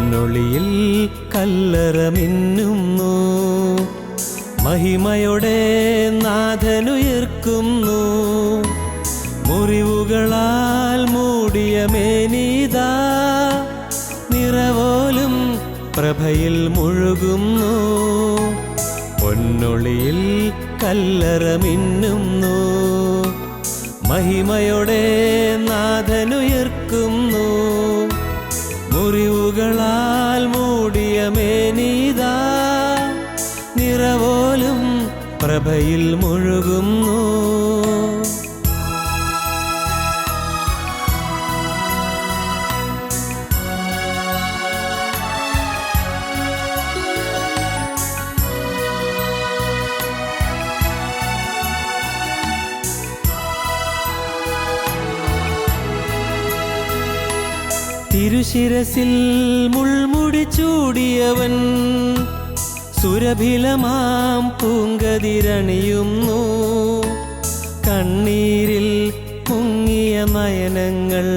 പൊന്നൊളിയിൽ കല്ലറ മിന്നുന്നു, മഹിമയോടെ നാഥനുയർക്കുന്നു. മുറിവുകളാൽ മൂടിയ മേനീതാ, നിറവോലും പ്രഭയിൽ മുഴുകുന്നു. പൊന്നൊളിയിൽ കല്ലറ മിന്നുന്നു, മഹിമയോടെ നാഥനുയർക്കുന്നു. മുറിവുകളാൽ മൂടിയ മേനീതാ, നിറവോലും പ്രഭയിൽ മുഴുകുന്നു. തിരുശിരസിൽ മുൾമുടി ചൂടിയവൻ, സുരഭിലമാം പൂങ്കതിരണിയുന്നു. കണ്ണീരിൽ മുങ്ങിയ നയനങ്ങൾ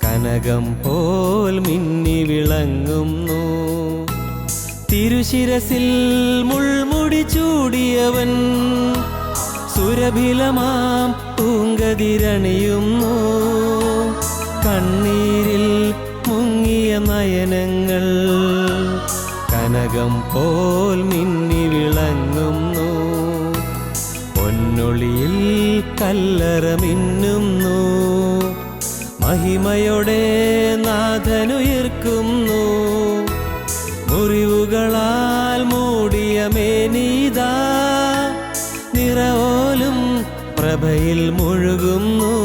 കനകം പോൽ മിന്നി വിളങ്ങുന്നു. തിരുശിരസിൽ മുൾമുടി ചൂടിയവൻ, സുരഭിലമാം പൂങ്കതിരണിയുന്നു. കണ്ണീരിൽ മുങ്ങിയ നയനങ്ങൾ കനകം പോൽ മിന്നി വിളങ്ങുന്നു. പൊന്നൊളിയിൽ കല്ലറ മിന്നുന്നു, മഹിമയോടെ നാഥനുയർക്കുന്നു. മുറിവുകളാൽ മൂടിയ മേനീതാ, നിറവോലും പ്രഭയിൽ മുഴുകുന്നു.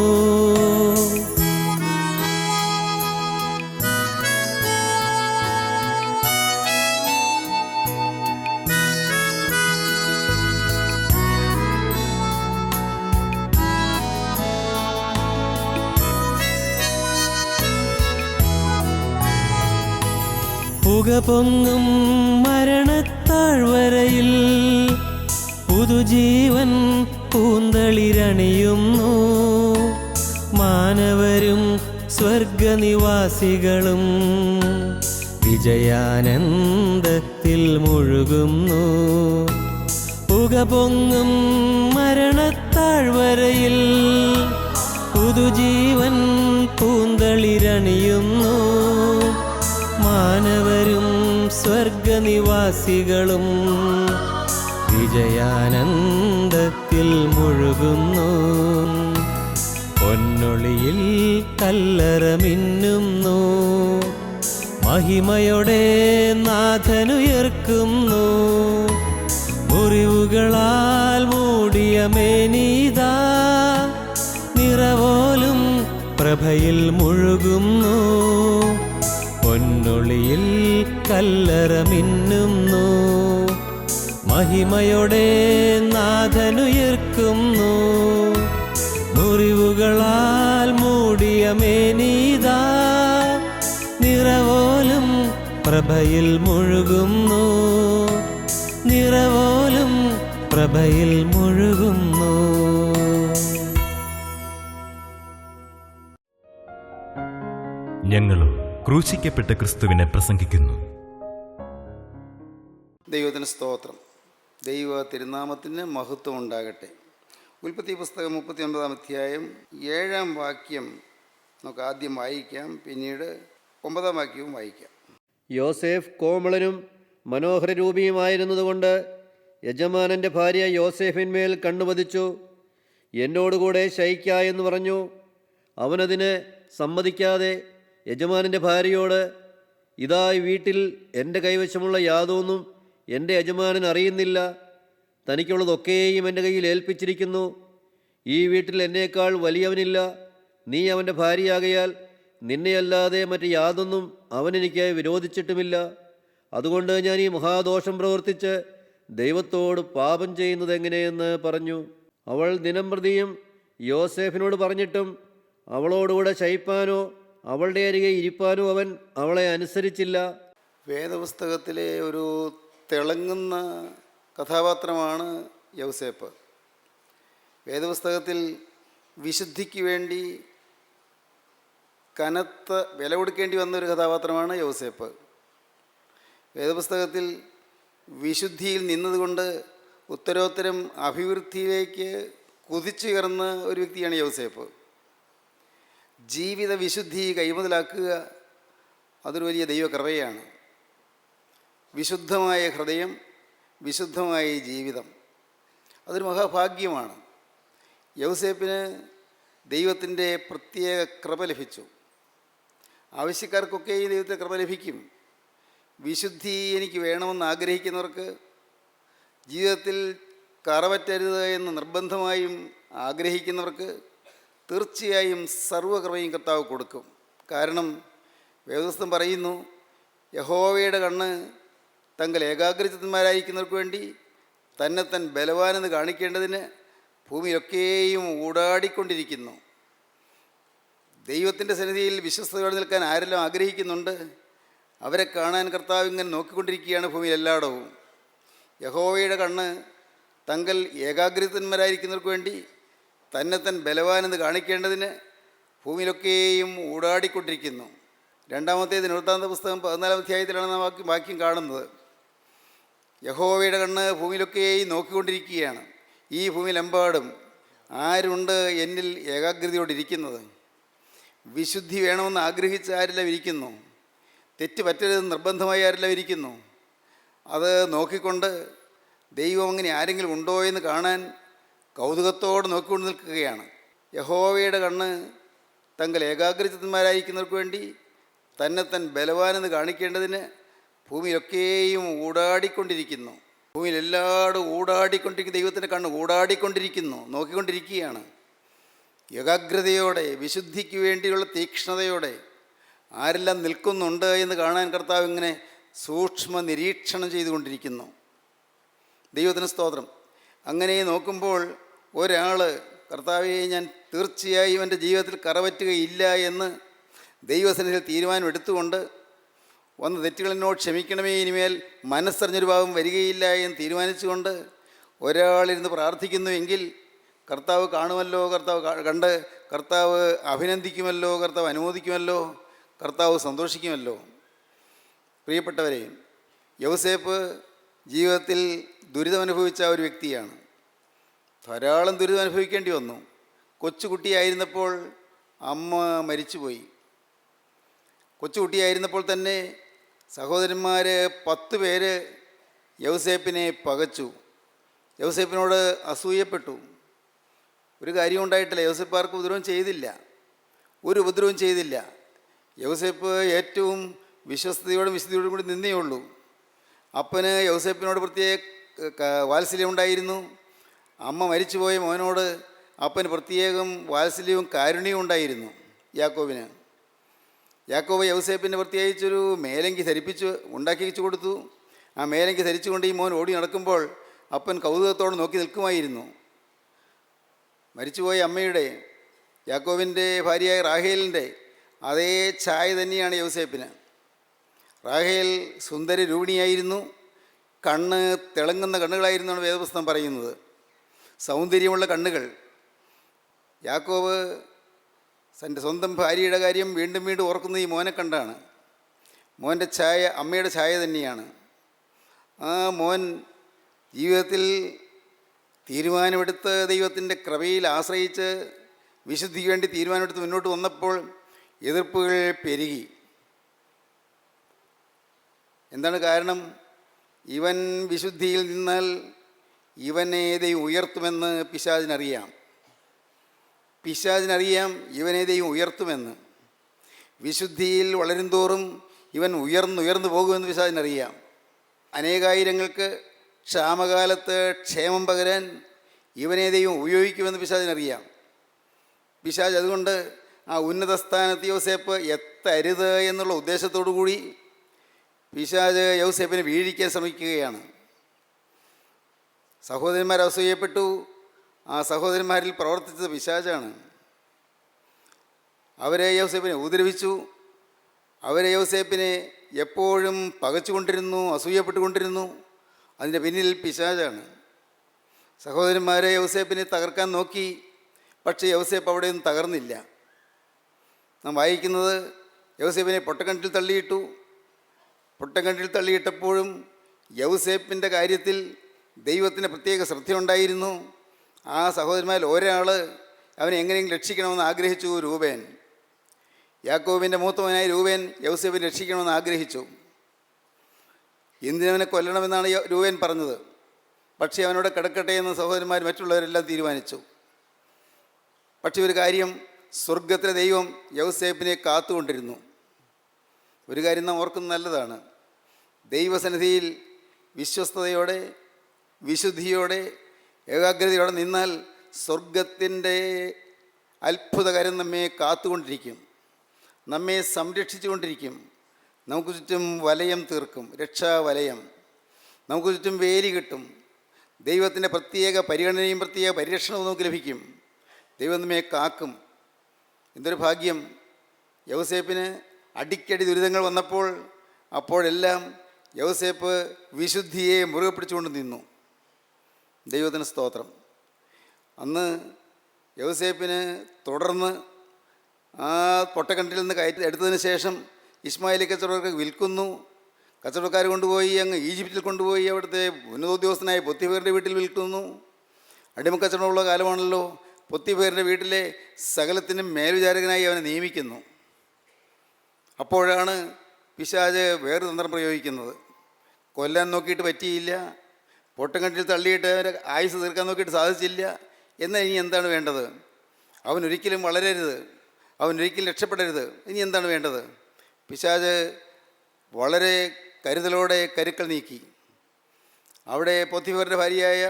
പുക പൊങ്ങും മരണത്താഴ്വരയിൽ പുതുജീവൻ പൂന്തളിരണിയുന്നു. മാനവരും സ്വർഗനിവാസികളും വിജയാനന്ദത്തിൽ മുഴുകുന്നു. പുക പൊങ്ങും മരണത്താഴ്വരയിൽ പുതുജീവൻ പൂന്തളിരണിയുന്നു. മാനവരും സ്വർഗനിവാസികളും വിജയാനന്ദത്തിൽ മുഴുകുന്നു. പൊന്നൊളിയിൽ കല്ലറ മിന്നുന്നു, മഹിമയോടെ നാഥനുയർക്കുന്നു. മുറിവുകളാൽ മൂടിയ മേനീതാ, നിറവോലും പ്രഭയിൽ മുഴുകുന്നു. പൊന്നൊളിയിൽ കല്ലറ മിന്നുന്നു, മഹിമയോടെ നാഥനുയർക്കുന്നു. മുറിവുകളാൽ മൂടിയ മേനീതാ, നിറവോലും പ്രഭയിൽ മുഴുകുന്നു. നിറവോലും പ്രഭയിൽ മുഴുകുന്നു. ഞങ്ങളും ക്രൂശിക്കപ്പെട്ട ക്രിസ്തുവിനെ പ്രസംഗിക്കുന്നു. ദൈവത്തിന് സ്തോത്രം. ദൈവ തിരുനാമത്തിന് മഹത്വം ഉണ്ടാകട്ടെ. ഉൽപ്പത്തി പുസ്തകം 39 അധ്യായം 7 വാക്യം നമുക്ക് ആദ്യം വായിക്കാം, പിന്നീട് 9 വാക്യവും വായിക്കാം. യോസേഫ് കോമളനും മനോഹരരൂപിയുമായിരുന്നതുകൊണ്ട് യജമാനൻ്റെ ഭാര്യ യോസേഫിന്മേൽ കണ്ണുപതിച്ചു. എന്നോടുകൂടെ ശയിക്ക എന്ന് പറഞ്ഞു. അവനതിന് സമ്മതിക്കാതെ യജമാനൻ്റെ ഭാര്യയോട്, ഇതാ ഈ വീട്ടിൽ എൻ്റെ കൈവശമുള്ള യാതൊന്നും എൻ്റെ യജമാനൻ അറിയുന്നില്ല. തനിക്കുള്ളതൊക്കെയും എൻ്റെ കയ്യിൽ ഏൽപ്പിച്ചിരിക്കുന്നു. ഈ വീട്ടിൽ എന്നേക്കാൾ വലിയവനില്ല. നീ അവൻ്റെ ഭാര്യയാകയാൽ നിന്നെയല്ലാതെ മറ്റ് യാതൊന്നും അവനെനിക്ക് വിരോധിച്ചിട്ടുമില്ല. അതുകൊണ്ട് ഞാൻ ഈ മഹാദോഷം പ്രവർത്തിച്ച് ദൈവത്തോട് പാപം ചെയ്യുന്നത് എങ്ങനെയെന്ന് പറഞ്ഞു. അവൾ ദിനംപ്രതിയും യോസേഫിനോട് പറഞ്ഞിട്ടും അവളോടുകൂടെ ശയിപ്പാനോ അവളുടെ അരികെ ഇരിപ്പാനോ അവൻ അവളെ അനുസരിച്ചില്ല. വേദപുസ്തകത്തിലെ ഒരു തിളങ്ങുന്ന കഥാപാത്രമാണ് യൗസേപ്പ്. വേദപുസ്തകത്തിൽ വിശുദ്ധിക്ക് വേണ്ടി കനത്ത വില കൊടുക്കേണ്ടി വന്ന ഒരു കഥാപാത്രമാണ് യൗസേപ്പ്. വേദപുസ്തകത്തിൽ വിശുദ്ധിയിൽ നിന്നതുകൊണ്ട് ഉത്തരോത്തരം അഭിവൃദ്ധിയിലേക്ക് കുതിച്ചുയർന്ന ഒരു വ്യക്തിയാണ് യൗസേപ്പ്. ജീവിത വിശുദ്ധി കൈമുതലാക്കുക അതൊരു വലിയ ദൈവകൃപയാണ്. വിശുദ്ധമായ ഹൃദയം, വിശുദ്ധമായ ജീവിതം, അതൊരു മഹാഭാഗ്യമാണ്. യൗസേപ്പിന് ദൈവത്തിൻ്റെ പ്രത്യേക കൃപ ലഭിച്ചു. ആവശ്യക്കാർക്കൊക്കെ ഈ ദൈവത്തെ കൃപ ലഭിക്കും. വിശുദ്ധി എനിക്ക് വേണമെന്ന് ആഗ്രഹിക്കുന്നവർക്ക്, ജീവിതത്തിൽ കറവറ്റരുത് എന്ന് നിർബന്ധമായും ആഗ്രഹിക്കുന്നവർക്ക് തീർച്ചയായും സർവ്വകൃപയും കർത്താവ് കൊടുക്കും. കാരണം വേദപുസ്തകം പറയുന്നു, യഹോവയുടെ കണ്ണ് തങ്ങൾ ഏകാഗ്രചിത്തന്മാരായിരിക്കുന്നവർക്ക് വേണ്ടി തന്നെത്താൻ ബലവാനെന്ന് കാണിക്കേണ്ടതിന് ഭൂമിയിലൊക്കെയും ഊടാടിക്കൊണ്ടിരിക്കുന്നു. ദൈവത്തിൻ്റെ സന്നിധിയിൽ വിശ്വസ്തയോടെ നിൽക്കാൻ ആരെല്ലാം ആഗ്രഹിക്കുന്നുണ്ട്, അവരെ കാണാൻ കർത്താവ് ഇങ്ങനെ നോക്കിക്കൊണ്ടിരിക്കുകയാണ് ഭൂമിയിൽ എല്ലായിടവും. യഹോവയുടെ കണ്ണ് തങ്ങൾ ഏകാഗ്രതന്മാരായിരിക്കുന്നവർക്ക് വേണ്ടി തന്നെത്താൻ ബലവാനെന്ന് കാണിക്കേണ്ടതിന് ഭൂമിയിലൊക്കെയും ഊടാടിക്കൊണ്ടിരിക്കുന്നു. രണ്ടാമത്തെ ദിനവൃത്താന്ത പുസ്തകം 14-ാം അധ്യായത്തിലാണ് നാം വാക്യം കാണുന്നത്. യഹോവയുടെ കണ്ണ് ഭൂമിയിലൊക്കെയും നോക്കിക്കൊണ്ടിരിക്കുകയാണ്. ഈ ഭൂമിയിലെമ്പാടും ആരുണ്ട് എന്നിൽ ഏകാഗ്രതയോടിരിക്കുന്നത്? വിശുദ്ധി വേണമെന്ന് ആഗ്രഹിച്ച് ആരെല്ലാം ഇരിക്കുന്നു? തെറ്റ് പറ്റരുതെന്ന് നിർബന്ധമായി ആരെല്ലാം ഇരിക്കുന്നു? അത് നോക്കിക്കൊണ്ട് ദൈവം അങ്ങനെ ആരെങ്കിലും ഉണ്ടോ എന്ന് കാണാൻ കൗതുകത്തോടെ നോക്കിക്കൊണ്ട് നിൽക്കുകയാണ്. യഹോവയുടെ കണ്ണ് തങ്ങൾ ഏകാഗ്രചിത്തന്മാരായിരിക്കുന്നവർക്ക് വേണ്ടി തന്നെത്താൻ ബലവാനെന്ന് കാണിക്കേണ്ടതിന് ഭൂമിയിലൊക്കെയും ഊടാടിക്കൊണ്ടിരിക്കുന്നു. ഭൂമിയിൽ എല്ലായിടും ഊടാടിക്കൊണ്ടിരിക്കുന്ന ദൈവത്തിൻ്റെ കണ്ണ് ഊടാടിക്കൊണ്ടിരിക്കുന്നു, നോക്കിക്കൊണ്ടിരിക്കുകയാണ്. ഏകാഗ്രതയോടെ, വിശുദ്ധിക്ക് വേണ്ടിയുള്ള തീക്ഷ്ണതയോടെ ആരെല്ലാം നിൽക്കുന്നുണ്ട് എന്ന് കാണാൻ കർത്താവ് ഇങ്ങനെ സൂക്ഷ്മ നിരീക്ഷണം ചെയ്തുകൊണ്ടിരിക്കുന്നു. ദൈവത്തിന് സ്തോത്രം. അങ്ങനെ നോക്കുമ്പോൾ ഒരാൾ, കർത്താവെ ഞാൻ തീർച്ചയായും എൻ്റെ ജീവിതത്തിൽ കറവറ്റുകയില്ല എന്ന് ദൈവസന്നിധിയിൽ തീരുമാനം എടുത്തുകൊണ്ട്, വന്ന തെറ്റുകൾ എന്നോട് ക്ഷമിക്കണമേ, ഇനിമേൽ മനസ്സറിഞ്ഞൊരു ഭാവം വരികയില്ല എന്ന് തീരുമാനിച്ചുകൊണ്ട് ഒരാളിരുന്ന് പ്രാർത്ഥിക്കുന്നുവെങ്കിൽ കർത്താവ് കാണുമല്ലോ, കർത്താവ് കണ്ട് കർത്താവ് അഭിനന്ദിക്കുമല്ലോ, കർത്താവ് അനുമോദിക്കുമല്ലോ, കർത്താവ് സന്തോഷിക്കുമല്ലോ. പ്രിയപ്പെട്ടവരെ, യൗസേപ്പ് ജീവിതത്തിൽ ദുരിതമനുഭവിച്ച ഒരു വ്യക്തിയാണ്. ധാരാളം ദുരിതം അനുഭവിക്കേണ്ടി വന്നു. കൊച്ചുകുട്ടിയായിരുന്നപ്പോൾ അമ്മ മരിച്ചുപോയി. കൊച്ചുകുട്ടിയായിരുന്നപ്പോൾ തന്നെ സഹോദരന്മാർ 10 പേര് യൗസേപ്പിനെ പകച്ചു, യൗസേപ്പിനോട് അസൂയപ്പെട്ടു. ഒരു കാര്യം ഉണ്ടായിട്ടില്ല, യൗസേപ്പ് ആർക്കും ഉപദ്രവം ചെയ്തില്ല, ഒരു ഉപദ്രവം ചെയ്തില്ല. യൗസേപ്പ് ഏറ്റവും വിശ്വസ്തയോടും വിശുദ്ധിയോടും കൂടി നിന്നേ ഉള്ളൂ. അപ്പന് യൗസേപ്പിനോട് പ്രത്യേക വാത്സല്യം ഉണ്ടായിരുന്നു. അമ്മ മരിച്ചുപോയ മോനോട് അപ്പന് പ്രത്യേകം വാത്സല്യവും കാരുണ്യവും ഉണ്ടായിരുന്നു. യാക്കോബിന് യാക്കോബ് യൗസേപ്പിന് പ്രത്യേകിച്ചൊരു മേലങ്കി ഉണ്ടാക്കി വെച്ചു കൊടുത്തു. ആ മേലങ്കി ധരിച്ചുകൊണ്ട് ഈ മോൻ ഓടി നടക്കുമ്പോൾ അപ്പൻ കൗതുകത്തോടെ നോക്കി നിൽക്കുമായിരുന്നു. മരിച്ചുപോയ അമ്മയുടെ, യാക്കോബിൻ്റെ ഭാര്യയായ റാഹേലിൻ്റെ അതേ ഛായ തന്നെയാണ് യൗസേപ്പിന്. റാഹേൽ സുന്ദര രൂപിണിയായിരുന്നു, കണ്ണ് തിളങ്ങുന്ന കണ്ണുകളായിരുന്നാണ് വേദപുസ്തകം പറയുന്നത്, സൗന്ദര്യമുള്ള കണ്ണുകൾ. യാക്കോബ് തൻ്റെ സ്വന്തം ഭാര്യയുടെ കാര്യം വീണ്ടും വീണ്ടും ഓർക്കുന്നത് ഈ മോനെ കണ്ടാണ്. മോൻ്റെ ഛായ അമ്മയുടെ ഛായ തന്നെയാണ്. ആ മോൻ ജീവിതത്തിൽ തീരുമാനമെടുത്ത് ദൈവത്തിൻ്റെ കൃപയിൽ ആശ്രയിച്ച് വിശുദ്ധിക്ക് വേണ്ടി തീരുമാനമെടുത്ത് മുന്നോട്ട് വന്നപ്പോൾ എതിർപ്പുകൾ പെരുകി. എന്താണ് കാരണം? ഇവൻ വിശുദ്ധിയിൽ നിന്നാൽ ഇവനെ ദൈവം ഉയർത്തുമെന്ന് പിശാചിനറിയാം. ഇവനെ ദൈവം ഉയർത്തുമെന്ന്. വിശുദ്ധിയിൽ വളരും തോറും ഇവൻ ഉയർന്നു പോകുമെന്ന് പിശാചിനറിയാം. അനേകായിരങ്ങൾക്ക് ക്ഷാമകാലത്ത് ക്ഷേമം പകരാൻ ഇവനെ ദൈവം ഉപയോഗിക്കുമെന്ന് പിശാചിനറിയാം. പിശാച് അതുകൊണ്ട് ആ ഉന്നത സ്ഥാനത്ത് യൗസേപ്പ് എത്തരുത് എന്നുള്ള ഉദ്ദേശത്തോടു കൂടി പിശാച് യൗസേപ്പിനെ വീഴിക്കാൻ ശ്രമിക്കുകയാണ്. സഹോദരന്മാർ അസൂയപ്പെട്ടു. ആ സഹോദരന്മാരിൽ പ്രവർത്തിച്ചത് പിശാചാണ്. അവരെ യൗസേപ്പിനെ ഉപദ്രവിച്ചു. അവരെ യൗസേപ്പിനെ എപ്പോഴും പകച്ചുകൊണ്ടിരുന്നു, അസൂയപ്പെട്ടുകൊണ്ടിരുന്നു. അതിൻ്റെ പിന്നിൽ പിശാചാണ്. സഹോദരന്മാരെ യൗസേപ്പിനെ തകർക്കാൻ നോക്കി, പക്ഷേ യൗസേപ്പ് അവിടെയൊന്നും തകർന്നില്ല. നാം വായിക്കുന്നത് യൗസേപ്പിനെ പൊട്ടക്കിണറ്റിൽ തള്ളിയിട്ടു. പൊട്ടക്കിണറ്റിൽ തള്ളിയിട്ടപ്പോഴും യൗസേപ്പിൻ്റെ കാര്യത്തിൽ ദൈവത്തിന് പ്രത്യേക ശ്രദ്ധയുണ്ടായിരുന്നു. ആ സഹോദരന്മാരിൽ ഒരാൾ അവനെ എങ്ങനെയെങ്കിലും രക്ഷിക്കണമെന്ന് ആഗ്രഹിച്ചു, രൂബേൻ. യാക്കോബിൻ്റെ മൂത്തവനായ രൂബേൻ യൗസേപ്പിനെ രക്ഷിക്കണമെന്ന് ആഗ്രഹിച്ചു. എന്തിനവനെ കൊല്ലണമെന്നാണ് രൂബേൻ പറഞ്ഞത്. പക്ഷേ അവനോട് കിടക്കട്ടെ എന്ന് സഹോദരന്മാർ മറ്റുള്ളവരെല്ലാം തീരുമാനിച്ചു. പക്ഷേ ഒരു കാര്യം, സ്വർഗത്തിലെ ദൈവം യൗസേപ്പിനെ കാത്തുകൊണ്ടിരുന്നു. ഒരു കാര്യം നാം ഓർക്കുന്നത് നല്ലതാണ്. ദൈവസന്നിധിയിൽ വിശ്വസ്തയോടെ, വിശുദ്ധിയോടെ, ഏകാഗ്രതയോടെ നിന്നാൽ സ്വർഗത്തിൻ്റെ അത്ഭുതകരം നമ്മെ കാത്തുകൊണ്ടിരിക്കും, നമ്മെ സംരക്ഷിച്ചു കൊണ്ടിരിക്കും. നമുക്ക് ചുറ്റും വലയം തീർക്കും, രക്ഷാവലയം. നമുക്ക് ചുറ്റും വേലി കിട്ടും. ദൈവത്തിൻ്റെ പ്രത്യേക പരിഗണനയും പ്രത്യേക പരിരക്ഷണവും നമുക്ക് ലഭിക്കും. ദൈവം നമ്മെ കാക്കും. എന്തൊരു ഭാഗ്യം! യൗസേപ്പിന് അടിക്കടി ദുരിതങ്ങൾ വന്നപ്പോൾ അപ്പോഴെല്ലാം യൗസേപ്പ് വിശുദ്ധിയെ മുറുകെ പിടിച്ചുകൊണ്ട് നിന്നു. ദൈവത്തിന് സ്തോത്രം. അന്ന് യൗസേപ്പിന് തുടർന്ന് ആ പൊട്ടക്കിണറ്റിൽ നിന്ന് എടുത്തതിന് ശേഷം ഇസ്മായേലി കച്ചവടക്കാർക്ക് വിൽക്കുന്നു. കച്ചവടക്കാർ കൊണ്ടുപോയി അങ്ങ് ഈജിപ്തിൽ കൊണ്ടുപോയി അവിടുത്തെ ഉന്നതോദ്യോഗസ്ഥനായ പൊത്തിഫേറിൻ്റെ വീട്ടിൽ വിൽക്കുന്നു. അടിമക്കച്ചവടമുള്ള കാലമാണല്ലോ. പൊത്തിഫേറിൻ്റെ വീട്ടിലെ സകലത്തിനും മേൽവിചാരകനായി അവനെ നിയമിക്കുന്നു. അപ്പോഴാണ് പിശാച് വേറൊരു തന്ത്രം പ്രയോഗിക്കുന്നത്. കൊല്ലാൻ നോക്കിയിട്ട് പറ്റിയില്ല, പൊട്ടക്കിണറ്റിൽ തള്ളിയിട്ട് അവരെ ആയുസ് തീർക്കാൻ നോക്കിയിട്ട് സാധിച്ചില്ല. എന്നാൽ ഇനി എന്താണ് വേണ്ടത്? അവനൊരിക്കലും വളരരുത്, അവനൊരിക്കലും രക്ഷപ്പെടരുത്. ഇനി എന്താണ് വേണ്ടത്? പിശാച് വളരെ കരുതലോടെ കരുക്കൾ നീക്കി. അവിടെ പൊത്തിഫേറിൻ്റെ ഭാര്യയായ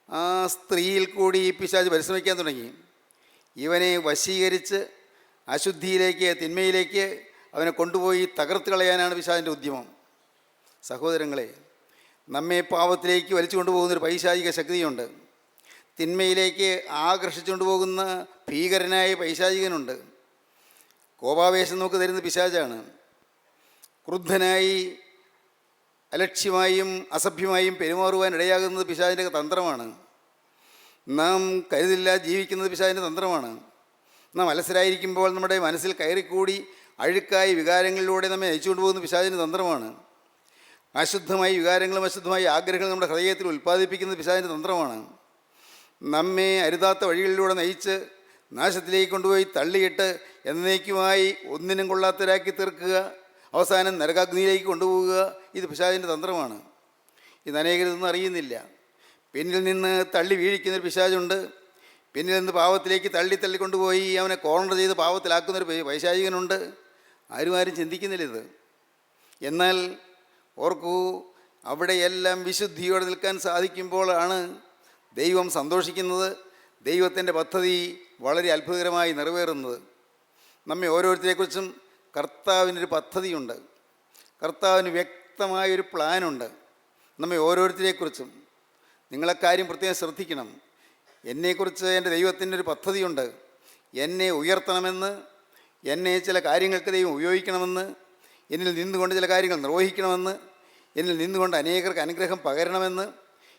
ആ സ്ത്രീയിൽ കൂടി ഈ പിശാച് പരിശ്രമിക്കാൻ തുടങ്ങി. ഇവനെ വശീകരിച്ച് അശുദ്ധിയിലേക്ക്, തിന്മയിലേക്ക് അവനെ കൊണ്ടുപോയി തകർത്ത് കളയാനാണ് പിശാചിൻ്റെ ഉദ്യമം. സഹോദരങ്ങളെ, നമ്മെ പാപത്തിലേക്ക് വലിച്ചു കൊണ്ടുപോകുന്നൊരു പൈശാചിക ശക്തിയുണ്ട്. തിന്മയിലേക്ക് ആകർഷിച്ചുകൊണ്ട് പോകുന്ന ഭീകരനായ പൈശാചികനുണ്ട്. കോപാവേശം നമുക്ക് തരുന്ന പിശാചാണ്. ക്രുദ്ധനായി അലക്ഷ്യമായും അസഭ്യമായും പെരുമാറുവാൻ ഇടയാകുന്നത് പിശാചിൻ്റെ തന്ത്രമാണ്. നാം കരുതില്ല ജീവിക്കുന്നത് പിശാചിൻ്റെ തന്ത്രമാണ്. നാം അലസരായിരിക്കുമ്പോൾ നമ്മുടെ മനസ്സിൽ കയറിക്കൂടി അഴുക്കായ വികാരങ്ങളിലൂടെ നമ്മെ നയിച്ചുകൊണ്ട് പോകുന്ന പിശാചിൻ്റെ തന്ത്രമാണ്. അശുദ്ധമായ വികാരങ്ങളും അശുദ്ധമായ ആഗ്രഹങ്ങളും നമ്മുടെ ഹൃദയത്തിൽ ഉൽപ്പാദിപ്പിക്കുന്നത് പിശാചിൻ്റെ തന്ത്രമാണ്. നമ്മെ അരുതാത്ത വഴികളിലൂടെ നയിച്ച് നാശത്തിലേക്ക് കൊണ്ടുപോയി തള്ളിയിട്ട് എന്നേക്കുമായി ഒന്നിനും കൊള്ളാത്തവരാക്കി തീർക്കുക, അവസാനം നരകാഗ്നിയിലേക്ക് കൊണ്ടുപോവുക. ഇത് പിശാചിൻ്റെ തന്ത്രമാണ്. ഇത് അനേകരിതൊന്നും അറിയുന്നില്ല. പിന്നിൽ നിന്ന് തള്ളി വീഴിക്കുന്നൊരു പിശാചുണ്ട്. പിന്നിൽ നിന്ന് പാവത്തിലേക്ക് തള്ളി കൊണ്ടുപോയി അവനെ കോർണർ ചെയ്ത് പാവത്തിലാക്കുന്നൊരു പൈശാചികനുണ്ട്. ആരും ചിന്തിക്കുന്നില്ല ഇത്. എന്നാൽ ഓർക്കൂ, അവിടെയെല്ലാം വിശുദ്ധിയോടെ നിൽക്കാൻ സാധിക്കുമ്പോഴാണ് ദൈവം സന്തോഷിക്കുന്നത്. ദൈവത്തിൻ്റെ പദ്ധതി വളരെ അത്ഭുതകരമായി നിറവേറുന്നത്. നമ്മെ ഓരോരുത്തരെക്കുറിച്ചും കർത്താവിനൊരു പദ്ധതിയുണ്ട്. കർത്താവിന് വ്യക്തമായൊരു പ്ലാനുണ്ട് നമ്മെ ഓരോരുത്തരെക്കുറിച്ചും. നിങ്ങളെക്കാര്യം പ്രത്യേകം ശ്രദ്ധിക്കണം. എന്നെക്കുറിച്ച് എൻ്റെ ദൈവത്തിൻ്റെ ഒരു പദ്ധതിയുണ്ട്. എന്നെ ഉയർത്തണമെന്ന്, എന്നെ ചില കാര്യങ്ങൾക്ക് ദൈവം ഉപയോഗിക്കണമെന്ന്, എന്നിൽ നിന്നുകൊണ്ട് ചില കാര്യങ്ങൾ നിർവഹിക്കണമെന്ന്, എന്നിൽ നിന്നുകൊണ്ട് അനേകർക്ക് അനുഗ്രഹം പകരണമെന്ന്,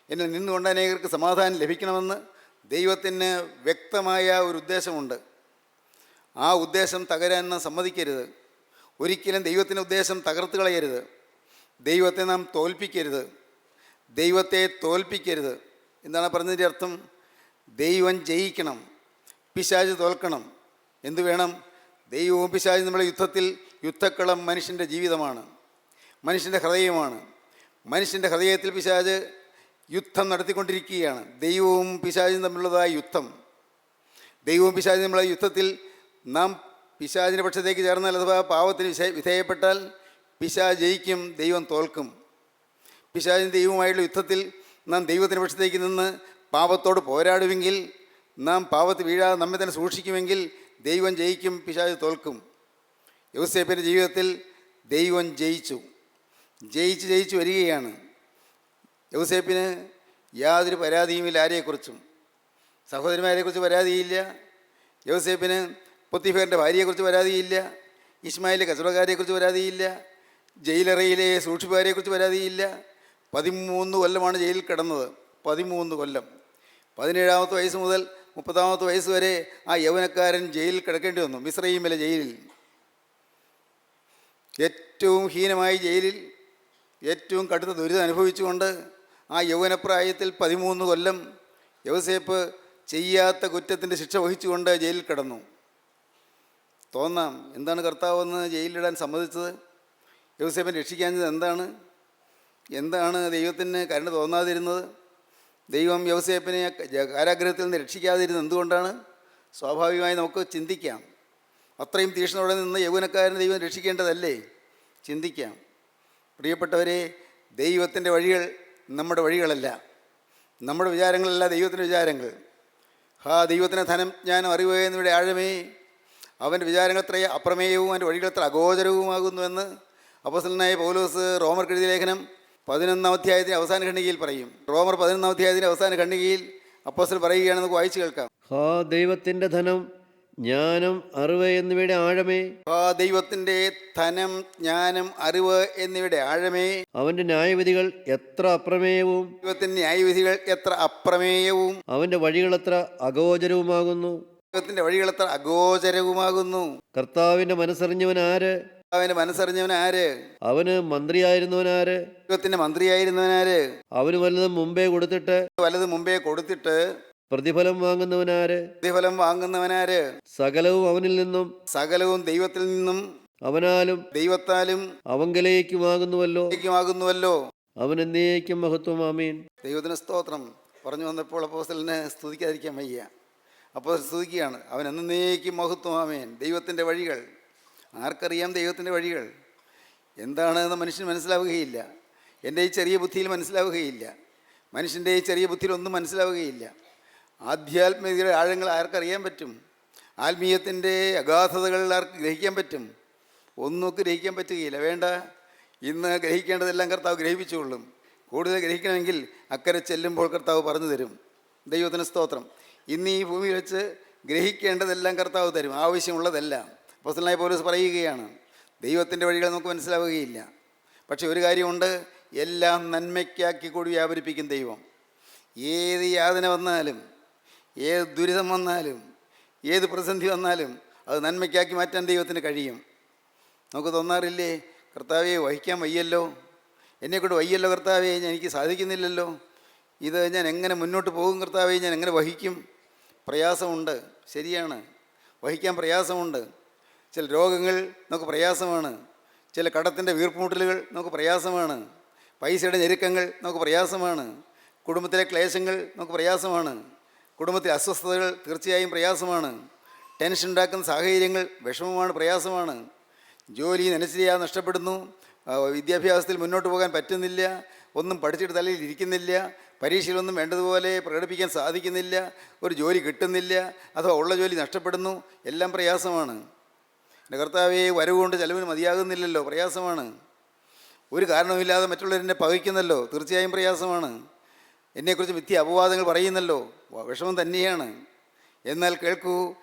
എന്നിൽ നിന്നുകൊണ്ട് അനേകർക്ക് സമാധാനം ലഭിക്കണമെന്ന് ദൈവത്തിന് വ്യക്തമായ ഒരു ഉദ്ദേശമുണ്ട്. ആ ഉദ്ദേശം തകരാൻ നാം സമ്മതിക്കരുത്. ഒരിക്കലും ദൈവത്തിൻ്റെ ഉദ്ദേശം തകർത്ത് കളയരുത്. ദൈവത്തെ നാം തോൽപ്പിക്കരുത്. ദൈവത്തെ തോൽപ്പിക്കരുത്. എന്താണ് പറഞ്ഞതിൻ്റെ അർത്ഥം? ദൈവം ജയിക്കണം, പിശാച് തോൽക്കണം. എന്തു വേണം? ദൈവവും പിശാചും നമ്മുടെ യുദ്ധത്തിൽ, യുദ്ധക്കളം മനുഷ്യൻ്റെ ജീവിതമാണ്, മനുഷ്യൻ്റെ ഹൃദയമാണ്. മനുഷ്യൻ്റെ ഹൃദയത്തിൽ പിശാച് യുദ്ധം നടത്തിക്കൊണ്ടിരിക്കുകയാണ്. ദൈവവും പിശാചും തമ്മിലുള്ളതായ യുദ്ധം. ദൈവവും പിശാചും തമ്മിലുള്ള യുദ്ധത്തിൽ നാം പിശാചിൻ്റെ പക്ഷത്തേക്ക് ചേർന്നാൽ, അഥവാ പാവത്തിന് വിധേയപ്പെട്ടാൽ പിശാച് ജയിക്കും, ദൈവം തോൽക്കും. പിശാചിൻ്റെ ദൈവവുമായുള്ള യുദ്ധത്തിൽ നാം ദൈവത്തിൻ്റെ പക്ഷത്തേക്ക് നിന്ന് പാപത്തോട് പോരാടുമെങ്കിൽ, നാം പാപത്തിൽ വീഴാതെ നമ്മെ തന്നെ സൂക്ഷിക്കുമെങ്കിൽ ദൈവം ജയിക്കും, പിശാച് തോൽക്കും. യോസേപ്പിൻ്റെ ജീവിതത്തിൽ ദൈവം ജയിച്ചു വരികയാണ്. യോസേപ്പിന് യാതൊരു പരാതിയുമില്ല ആരെക്കുറിച്ചും. സഹോദരിമാരെക്കുറിച്ച് പരാതിയില്ല. യോസേപ്പിന് പൊത്തിഫേറിൻ്റെ ഭാര്യയെക്കുറിച്ച് പരാതിയില്ല. ഇസ്മായിലെ കച്ചവടക്കാരെക്കുറിച്ച് പരാതിയില്ല. ജയിലറയിലെ സൂക്ഷിപ്പുകാരെക്കുറിച്ച് പരാതിയില്ല. 13 കൊല്ലമാണ് ജയിലിൽ കിടന്നത്. 13 കൊല്ലം. 17-ാമത്തെ വയസ്സ് മുതൽ 30-ാമത്തെ വയസ്സ് വരെ ആ യൗവനക്കാരൻ ജയിലിൽ കിടക്കേണ്ടി വന്നു, മിസ്രയീമിലെ ജയിലിൽ. ഏറ്റവും ഹീനമായ ജയിലിൽ ഏറ്റവും കടുത്ത ദുരിതം അനുഭവിച്ചുകൊണ്ട് ആ യൗവനപ്രായത്തിൽ 13 കൊല്ലം യോസേപ്പ് ചെയ്യാത്ത കുറ്റത്തിൻ്റെ ശിക്ഷ വഹിച്ചുകൊണ്ട് ജയിലിൽ കിടന്നു. തോന്നാം, എന്താണ് കർത്താവെന്ന് ജയിലിലിടാൻ സമ്മതിച്ചത്? യോസേപ്പിനെ രക്ഷിക്കാഞ്ഞത് എന്താണ് ദൈവത്തിന് കരുണ തോന്നാതിരുന്നത്? ദൈവം യോസേപ്പിനെ കാരാഗ്രഹത്തിൽ നിന്ന് രക്ഷിക്കാതിരുന്നത് എന്തുകൊണ്ടാണ്? സ്വാഭാവികമായി നമുക്ക് ചിന്തിക്കാം. അത്രയും തീക്ഷ്ണതയോടെ നിന്ന് യൗവനക്കാരനെ ദൈവം രക്ഷിക്കേണ്ടതല്ലേ? ചിന്തിക്കാം. പ്രിയപ്പെട്ടവരെ, ദൈവത്തിൻ്റെ വഴികൾ നമ്മുടെ വഴികളല്ല, നമ്മുടെ വിചാരങ്ങളല്ല ദൈവത്തിൻ്റെ വിചാരങ്ങൾ. ദൈവത്തിന് ധനം, ജ്ഞാനം, അറിവ് എന്നിവയുടെ ആഴമേ, അവൻ്റെ വിചാരങ്ങൾ എത്ര അപ്രമേയവും അവൻ്റെ വഴികൾ എത്ര അഗോചരവുമാകുന്നുവെന്ന് അപ്പോസ്തലനായ പൗലോസ് റോമർക്ക് എഴുതിയ ലേഖനം 11-ാം അധ്യായത്തിൻ്റെ അവസാന ഖണ്ഡികയിൽ പറയും. റോമർ 11-ാം അധ്യായത്തിൻ്റെ അവസാന ഖണ്ഡികയിൽ അപ്പോസ്തലൻ പറയുകയാണെന്ന് നമുക്ക് വായിച്ചു കേൾക്കാം. ദൈവത്തിൻ്റെ ധനം, ജ്ഞാനം, അറിവ് എന്നിവയുടെ ആഴമേ, ദൈവത്തിൻ്റെ ധനം, ജ്ഞാനം, അറിവ് എന്നിവയുടെ ആഴമേ, അവൻ്റെ ന്യായവിധികൾ എത്ര അപ്രമേയവും, ദൈവത്തിൻ്റെ ന്യായവിധികൾ എത്ര അപ്രമേയവും, അവൻ്റെ വഴികൾ എത്ര അഗോചരവുമാകുന്നു. ദൈവത്തിൻ്റെ വഴികൾ എത്ര അഗോചരവുമാകുന്നു. കർത്താവിൻ്റെ മനസ്സറിഞ്ഞവൻ ആര്? അവന് മനസ്സറിഞ്ഞവൻ ആര്? അവന് മന്ത്രിയായിരുന്നവൻ ആര്? ദൈവത്തിൻ്റെ മന്ത്രിയായിരുന്നവൻ ആര്? അവന് വല്ലതും മുമ്പേ കൊടുത്തിട്ട് പ്രതിഫലം വാങ്ങുന്നവനാര്? പ്രതിഫലം വാങ്ങുന്നവനാര്? സകലവും അവനിൽ നിന്നും സകലവും ദൈവത്തിൽ നിന്നും അവനാലും ദൈവത്താലും അവങ്കലേക്കുമാകുന്നുവല്ലോ. അവൻ എന്നേക്കും മഹത്വം. ആമീൻ. ദൈവത്തിന് സ്തോത്രം. പറഞ്ഞു വന്നപ്പോൾ അപ്പോസ്തലനെ സ്തുതിക്കാതിരിക്കാൻ വയ്യ. അപ്പോൾ സ്തുതിക്കുകയാണ്, അവൻ എന്നേക്കും മഹത്വം. ആമേൻ. ദൈവത്തിൻ്റെ വഴികൾ ആർക്കറിയാം? ദൈവത്തിൻ്റെ വഴികൾ എന്താണെന്ന് മനുഷ്യന് മനസ്സിലാവുകയില്ല. എൻ്റെ ഈ ചെറിയ ബുദ്ധിയിൽ മനസ്സിലാവുകയില്ല. മനുഷ്യൻ്റെ ഈ ചെറിയ ബുദ്ധിയിൽ ഒന്നും മനസ്സിലാവുകയില്ല. ആധ്യാത്മികതയുടെ ആഴങ്ങൾ ആർക്കറിയാൻ പറ്റും? ആത്മീയത്തിൻ്റെ അഗാധതകൾ ആർക്ക് ഗ്രഹിക്കാൻ പറ്റും? ഒന്നും ഗ്രഹിക്കാൻ പറ്റുകയില്ല. വേണ്ട, ഇന്ന് ഗ്രഹിക്കേണ്ടതെല്ലാം കർത്താവ് ഗ്രഹിപ്പിച്ചുകൊള്ളും. കൂടുതൽ ഗ്രഹിക്കണമെങ്കിൽ അക്കരെ ചെല്ലുമ്പോൾ കർത്താവ് പറഞ്ഞു തരും. ദൈവത്തിന് സ്തോത്രം. ഇന്ന് ഈ ഭൂമിയിൽ വെച്ച് ഗ്രഹിക്കേണ്ടതെല്ലാം കർത്താവ് തരും, ആവശ്യമുള്ളതെല്ലാം. അപ്പോസ്തലനായ പൗലോസ് പറയുകയാണ്, ദൈവത്തിൻ്റെ വഴികൾ നമുക്ക് മനസ്സിലാവുകയില്ല. പക്ഷെ ഒരു കാര്യമുണ്ട്, എല്ലാം നന്മയ്ക്കാക്കി കൂടി വ്യാപരിപ്പിക്കും ദൈവം. ഏത് യാതന വന്നാലും, ഏത് ദുരിതം വന്നാലും, ഏത് പ്രതിസന്ധി വന്നാലും അത് നന്മയ്ക്കാക്കി മാറ്റാൻ ദൈവത്തിന് കഴിയും. നമുക്ക് തോന്നാറില്ലേ, കർത്താവെ വഹിക്കാൻ വയ്യല്ലോ, എന്നെക്കൊണ്ട് വയ്യല്ലോ കർത്താവെ, എനിക്ക് സാധിക്കുന്നില്ലല്ലോ, ഇത് ഞാൻ എങ്ങനെ മുന്നോട്ട് പോകും കർത്താവെ, ഞാൻ എങ്ങനെ വഹിക്കും? പ്രയാസമുണ്ട്, ശരിയാണ്, വഹിക്കാൻ പ്രയാസമുണ്ട്. ചില രോഗങ്ങൾ നമുക്ക് പ്രയാസമാണ്, ചില കടത്തിൻ്റെ വീർപ്പുമുട്ടലുകൾ നമുക്ക് പ്രയാസമാണ്, പൈസയുടെ ഞെരുക്കങ്ങൾ നമുക്ക് പ്രയാസമാണ്, കുടുംബത്തിലെ ക്ലേശങ്ങൾ നമുക്ക് പ്രയാസമാണ്, കുടുംബത്തിലെ അസ്വസ്ഥതകൾ തീർച്ചയായും പ്രയാസമാണ്, ടെൻഷൻ ഉണ്ടാക്കുന്ന സാഹചര്യങ്ങൾ വിഷമമാണ്, പ്രയാസമാണ്, ജോലി നനച്ചിരിയാതെ നഷ്ടപ്പെടുന്നു, വിദ്യാഭ്യാസത്തിൽ മുന്നോട്ട് പോകാൻ പറ്റുന്നില്ല, ഒന്നും പഠിച്ചിട്ട് തലയിൽ ഇരിക്കുന്നില്ല, പരീക്ഷയിലൊന്നും വേണ്ടതുപോലെ പ്രകടിപ്പിക്കാൻ സാധിക്കുന്നില്ല, ഒരു ജോലി കിട്ടുന്നില്ല, അഥവാ ഉള്ള ജോലി നഷ്ടപ്പെടുന്നു, എല്ലാം പ്രയാസമാണ്. എൻ്റെ കർത്താവേ, വരവുകൊണ്ട് ചിലവിന് മതിയാകുന്നില്ലല്ലോ, പ്രയാസമാണ്. ഒരു കാരണവുമില്ലാതെ മറ്റുള്ളവരെന്നെ പകയ്ക്കുന്നല്ലോ, തീർച്ചയായും പ്രയാസമാണ്. എന്നെക്കുറിച്ച് മിഥ്യ അപവാദങ്ങൾ പറയുന്നല്ലോ, വിഷമം തന്നെയാണ്. എന്നാൽ കേൾക്കൂ,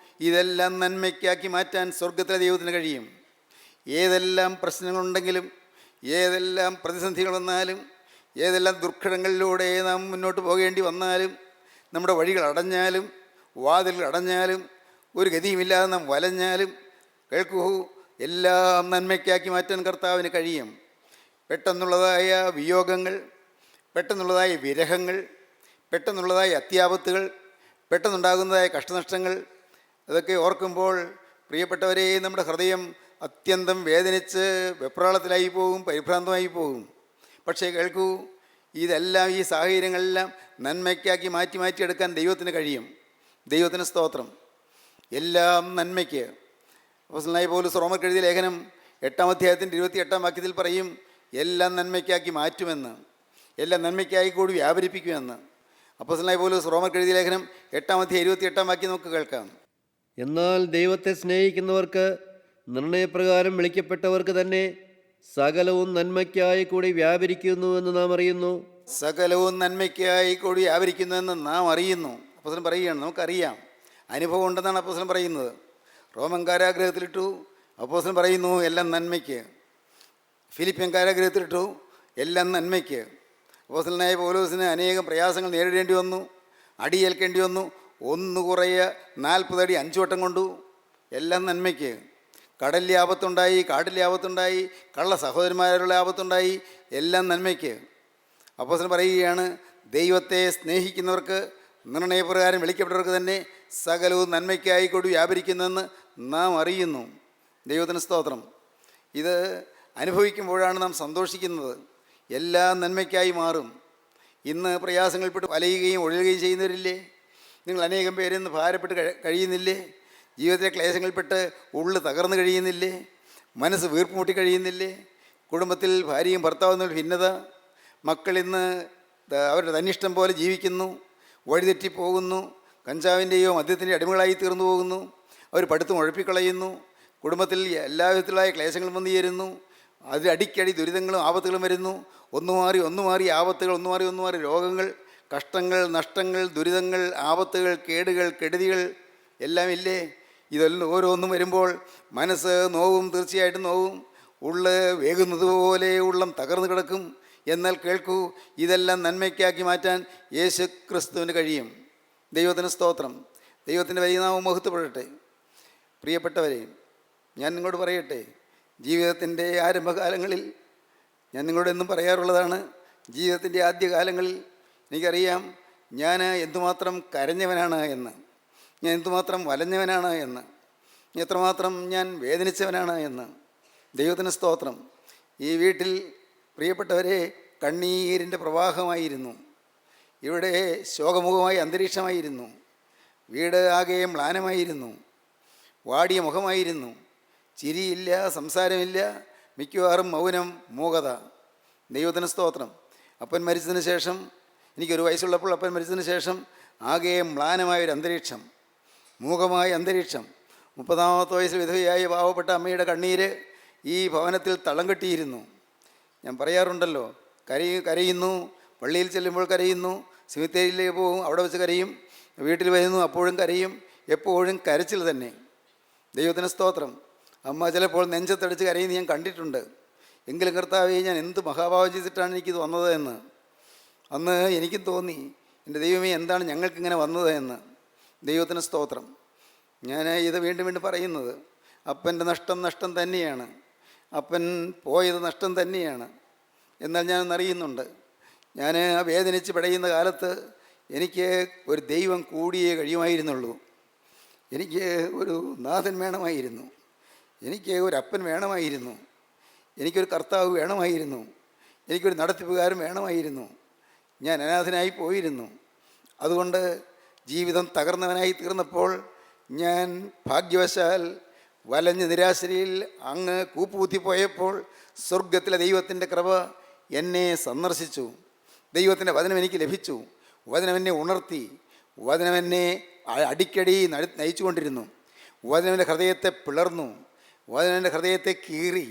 ഇതെല്ലാം നന്മയ്ക്കാക്കി മാറ്റാൻ സ്വർഗത്തിലെ ദൈവത്തിന് കഴിയും. ഏതെല്ലാം പ്രശ്നങ്ങളുണ്ടെങ്കിലും, ഏതെല്ലാം പ്രതിസന്ധികൾ വന്നാലും, ഏതെല്ലാം ദുർഘടങ്ങളിലൂടെ നാം മുന്നോട്ട് പോകേണ്ടി വന്നാലും, നമ്മുടെ വഴികൾ അടഞ്ഞാലും, വാതിലുകൾ അടഞ്ഞാലും, ഒരു ഗതിയുമില്ലാതെ നാം വലഞ്ഞാലും, കേൾക്കൂ, എല്ലാം നന്മയ്ക്കാക്കി മാറ്റാൻ കർത്താവിന് കഴിയും. പെട്ടെന്നുള്ളതായ വിയോഗങ്ങൾ, പെട്ടെന്നുള്ളതായ വിരഹങ്ങൾ, പെട്ടെന്നുള്ളതായ അത്യാപത്തുകൾ, പെട്ടെന്നുണ്ടാകുന്നതായ കഷ്ടനഷ്ടങ്ങൾ, അതൊക്കെ ഓർക്കുമ്പോൾ പ്രിയപ്പെട്ടവരെ, നമ്മുടെ ഹൃദയം അത്യന്തം വേദനിച്ച് വെപ്രാളത്തിലായി പോകും, പരിഭ്രാന്തമായി പോകും. പക്ഷേ കേൾക്കൂ, ഇതെല്ലാം, ഈ സാഹചര്യങ്ങളെല്ലാം നന്മയ്ക്കാക്കി മാറ്റിയെടുക്കാൻ ദൈവത്തിന് കഴിയും. ദൈവത്തിന് സ്തോത്രം. എല്ലാം നന്മയ്ക്ക്. അപ്പോസ്തലനായ പൗലോസ് റോമർക്ക് എഴുതിയ ലേഖനം 8-ാം അധ്യായത്തിൻ്റെ 28-ാം വാക്യത്തിൽ പറയും, എല്ലാം നന്മയ്ക്കാക്കി മാറ്റുമെന്ന്, എല്ലാം നന്മയ്ക്കായി കൂടി വ്യാപരിപ്പിക്കുമെന്ന്. അപ്പോസ്തലനായ പൗലോസ് റോമർക്ക് എഴുതിയ ലേഖനം 8-ാം അധ്യായം 28-ാം വാക്യം നമുക്ക് കേൾക്കാം. എന്നാൽ ദൈവത്തെ സ്നേഹിക്കുന്നവർക്ക്, നിർണയപ്രകാരം വിളിക്കപ്പെട്ടവർക്ക് തന്നെ സകലവും നന്മയ്ക്കായി കൂടി വ്യാപരിക്കുന്നുവെന്ന് നാം അറിയുന്നു. സകലവും നന്മയ്ക്കായി കൂടി വ്യാപരിക്കുന്നുവെന്ന് നാം അറിയുന്നു. അപ്പോസ്തലൻ പറയുകയാണ്, നമുക്കറിയാം, അനുഭവം ഉണ്ടെന്നാണ് അപ്പോസ്തലൻ പറയുന്നത്. റോമൻ കാരാഗ്രഹത്തിലിട്ടു, അപ്പോസ്തലൻ പറയുന്നു എല്ലാം നന്മയ്ക്ക്. ഫിലിപ്പിയൻ കാരാഗ്രഹത്തിലിട്ടു, എല്ലാം നന്മയ്ക്ക്. അപ്പോസ്തലനായ പൗലോസിന് അനേകം പ്രയാസങ്ങൾ നേരിടേണ്ടി വന്നു, അടിയേൽക്കേണ്ടി വന്നു, ഒന്ന് കുറയ 40 അടി 5 വട്ടം കൊണ്ടു. എല്ലാം നന്മയ്ക്ക്. കടലിലെ ആപത്തുണ്ടായി, കാട്ടിലെ ആപത്തുണ്ടായി, കള്ള സഹോദരന്മാരുടെ ആപത്തുണ്ടായി, എല്ലാം നന്മയ്ക്ക്. അപ്പോസ്തലൻ പറയുകയാണ്, ദൈവത്തെ സ്നേഹിക്കുന്നവർക്ക്, നിർണയപ്രകാരം വിളിക്കപ്പെട്ടവർക്ക് തന്നെ സകലവും നന്മയ്ക്കായിക്കൊണ്ട് വ്യാപരിക്കുന്നെന്ന് നാം അറിയുന്നു. ദൈവത്തിന് സ്തോത്രം. ഇത് അനുഭവിക്കുമ്പോഴാണ് നാം സന്തോഷിക്കുന്നത്. എല്ലാം നന്മയ്ക്കായി മാറും. ഇന്ന് പ്രയാസങ്ങളിൽപ്പെട്ട് വലയുകയും ഒഴുകുകയും ചെയ്യുന്നവരില്ലേ? നിങ്ങൾ അനേകം പേരിന്ന് ഭാരപ്പെട്ട് കഴിയുന്നില്ലേ? ജീവിതത്തിലെ ക്ലേശങ്ങളിൽപ്പെട്ട് ഉള്ളു തകർന്നു കഴിയുന്നില്ലേ? മനസ്സ് വീർപ്പുമുട്ടി കഴിയുന്നില്ലേ? കുടുംബത്തിൽ ഭാര്യയും ഭർത്താവും തമ്മിൽ ഭിന്നത, മക്കളിന്ന് അവരുടെ തന്നിഷ്ടം പോലെ ജീവിക്കുന്നു, വഴിതെറ്റിപ്പോകുന്നു, കഞ്ചാവിൻ്റെയോ മദ്യത്തിൻ്റെയോ അടിമകളായി തീർന്നു പോകുന്നു, അവർ പഠിത്തം ഉഴപ്പിക്കളയുന്നു, കുടുംബത്തിൽ എല്ലാ വിധത്തിലായ ക്ലേശങ്ങളും വന്നു ചേരുന്നു, അതിൽ അടിക്കടി ദുരിതങ്ങളും ആപത്തുകളും വരുന്നു. ഒന്നു മാറി ആപത്തുകൾ, ഒന്നു മാറി രോഗങ്ങൾ, കഷ്ടങ്ങൾ, നഷ്ടങ്ങൾ, ദുരിതങ്ങൾ, ആപത്തുകൾ, കേടുകൾ, കെടുതികൾ എല്ലാം ഇല്ലേ? ഇതെല്ലാം ഓരോന്നും വരുമ്പോൾ മനസ്സ് നോവും, തീർച്ചയായിട്ടും നോവും. ഉള്ള് വേകുന്നത് പോലെ ഉള്ളം തകർന്നു കിടക്കും. എന്നാൽ കേൾക്കൂ, ഇതെല്ലാം നന്മയ്ക്കാക്കി മാറ്റാൻ യേശു ക്രിസ്തുവിന് കഴിയും. ദൈവത്തിന് സ്തോത്രം. ദൈവത്തിൻ്റെ വലിയ നാമം മഹത്വപ്പെടട്ടെ. പ്രിയപ്പെട്ടവരെ, ഞാൻ നിങ്ങളോട് പറയട്ടെ, ജീവിതത്തിൻ്റെ ആരംഭകാലങ്ങളിൽ ഞാൻ നിങ്ങളോട് എന്നും പറയാറുള്ളതാണ്, ജീവിതത്തിൻ്റെ ആദ്യകാലങ്ങളിൽ എനിക്കറിയാം ഞാൻ എന്തുമാത്രം കരഞ്ഞവനാണ് എന്ന്, ഞാൻ എന്തുമാത്രം വലഞ്ഞവനാണ് എന്ന്, എത്രമാത്രം ഞാൻ വേദനിച്ചവനാണ് എന്ന്. ദൈവത്തിന് സ്തോത്രം. ഈ വീട്ടിൽ പ്രിയപ്പെട്ടവരെ കണ്ണീരിൻ്റെ പ്രവാഹമായിരുന്നു. ഇവിടെ ശോകമുഖമായ അന്തരീക്ഷമായിരുന്നു. വീട് ആകെ മ്ലാനമായിരുന്നു. വാടിയ മുഖമായിരുന്നു. ചിരിയില്ല, സംസാരമില്ല, മിക്കവാറും മൗനം, മൂകത. ദൈവത്തിന് സ്തോത്രം. അപ്പൻ മരിച്ചതിന് ശേഷം, എനിക്കൊരു വയസ്സുള്ളപ്പോൾ അപ്പൻ മരിച്ചതിന് ശേഷം ആകെ മ്ലാനമായൊരു അന്തരീക്ഷം, മൂകമായ അന്തരീക്ഷം. 30-ാമത്തെ വയസ്സിൽ വിധവയായ പാവപ്പെട്ട അമ്മയുടെ കണ്ണീര് ഈ ഭവനത്തിൽ തളം കെട്ടിയിരുന്നു. ഞാൻ പറയാറുണ്ടല്ലോ, കരയുന്നു, പള്ളിയിൽ ചെല്ലുമ്പോൾ കരയുന്നു, സെമിത്തേരിയിലേക്ക് പോകും, അവിടെ വെച്ച് കരയും, വീട്ടിൽ വരുന്നു, അപ്പോഴും കരയും, എപ്പോഴും കരച്ചിൽ തന്നെ. ദൈവത്തിന് സ്തോത്രം. അമ്മ ചിലപ്പോൾ നെഞ്ചത്തടിച്ച് കരയുന്നത് ഞാൻ കണ്ടിട്ടുണ്ട്. എങ്കിലും കർത്താവേ, ഞാൻ എന്ത് മഹാഭാവം ചെയ്തിട്ടാണ് എനിക്കിത് വന്നത് എന്ന് അന്ന് എനിക്കും തോന്നി. എൻ്റെ ദൈവമേ, എന്താണ് ഞങ്ങൾക്കിങ്ങനെ വന്നത് എന്ന്. ദൈവത്തിന് സ്തോത്രം. ഞാൻ ഇത് വീണ്ടും വീണ്ടും പറയുന്നത്, അപ്പൻ്റെ നഷ്ടം തന്നെയാണ്. അപ്പൻ പോയത് നഷ്ടം തന്നെയാണ്. എന്നാൽ ഞാനൊന്നറിയുന്നുണ്ട്, ഞാൻ ആ വേദനിച്ച് പിടയുന്ന കാലത്ത് എനിക്ക് ഒരു ദൈവം കൂടിയേ കഴിയുമായിരുന്നുള്ളൂ. എനിക്ക് ഒരു നാഥൻ വേണമായിരുന്നു. എനിക്ക് ഒരു അപ്പൻ വേണമായിരുന്നു. എനിക്കൊരു കർത്താവ് വേണമായിരുന്നു. എനിക്കൊരു നടത്തിപ്പുകാരൻ വേണമായിരുന്നു. ഞാൻ അനാഥനായി പോയിരുന്നു. അതുകൊണ്ട് ജീവിതം തകർന്നവനായി തീർന്നപ്പോൾ ഞാൻ ഭാഗ്യവശാൽ വലഞ്ഞ് നിരാശയിൽ അങ്ങ് കൂപ്പുകുത്തിപ്പോയപ്പോൾ സ്വർഗത്തിലെ ദൈവത്തിൻ്റെ കൃപ എന്നെ സന്ദർശിച്ചു. ദൈവത്തിൻ്റെ വചനം എനിക്ക് ലഭിച്ചു. വചനം എന്നെ ഉണർത്തി. വചനം എന്നെ അടിക്കടി നയിച്ചുകൊണ്ടിരുന്നു. വചനം എൻ്റെ ഹൃദയത്തെ പിളർന്നു. വചനം എൻ്റെ ഹൃദയത്തെ കീറി.